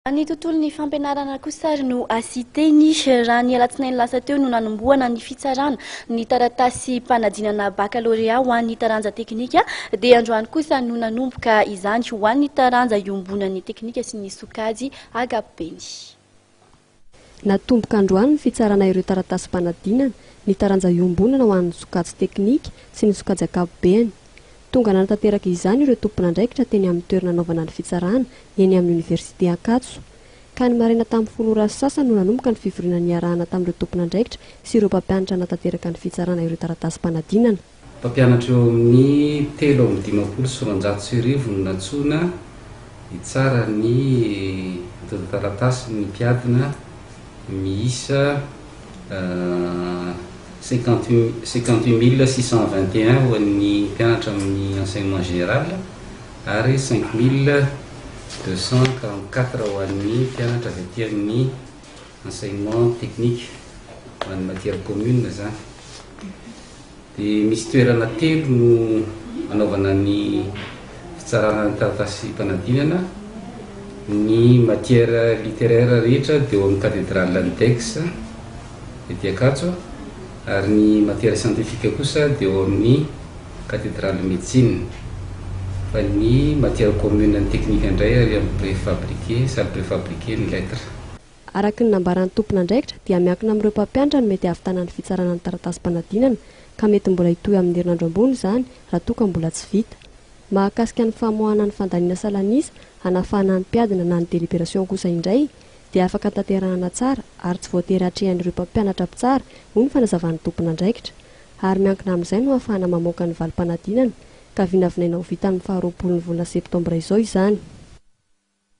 Ny tontolon'ny fampianarana kosa no asiteny raha ny alatsinainy lasa teo no nanomboana ny fitsarana ny taratasy mpanadinana baccalauréat ho an'ny taranja teknika dia androany kosa no nanomboka izany ho an'ny taranja iombonan'ny teknika sy ny sokajy agapeny. Natomboka androany ny fitsarana ireo taratasy mpanadinana ny taranja iombonana ho an'ny sokajy teknika sy ny sokajy agapeny. Tonga nanatanteraka izany ireo tompon'andraikitra teny amin'ny toerana naovana ny fitsarana eny amin'ny Université Ankatso. Ka ny maraina tamin'ny 10 ora sasany no nanomboka ny fivoriana ny arahana tamin'ireo tompon'andraikitra sy ireo mpampianatra nanatanteraka ny fitsarana ireo taratasy mpanadinana. Mpampianatra eo amin'ny 3,990 no natsoina hitsara ny taratasy ny mpiadina miisa 58 621 ho an'ny mpianatra amin'ny enseignement général ary 5 244 ho an'ny mpianatra avy aty amin'ny enseignement technique ho an'ny matière commune zany. Dia misy toerana telo no anaovana ny fitsarana ny taratasy mpanadinana. Ny matière littéraire rehetra dia eo amin'ny cathédrale Landex ety Ankatso, ary ny matière scientifique kosa dia eo amin'ny cathédrale médecine. Fa ny matière commune ny technique indray ary amin'ny préfabriqué, salle préfabriqué ny lettres. Araka ny nambaran'ny tompon'andraikitra dia miankina amin'ireo mpampianatra no mety ahavitana ny fitsarana ny taratasy mpanadinana ka mety mbola hitohy amin'ny herinandro ambony izany raha toa ka mbola tsy vita. Mahakasika ny famoahana ny fandaniana salanisa hanafahana ny mpiadina na ny délibération kosa indray dia afaka tanterahana tsara ary tsy voatery hatrehan'ireo mpampianatra tsara ho ny fanazavan'ny tompon'andraikitra. Ary miankina amin'izay no ahafahana mamoaka ny valim-panadinana ka vinavinaina ho vita amin'ny 20 volana septambra izao izany.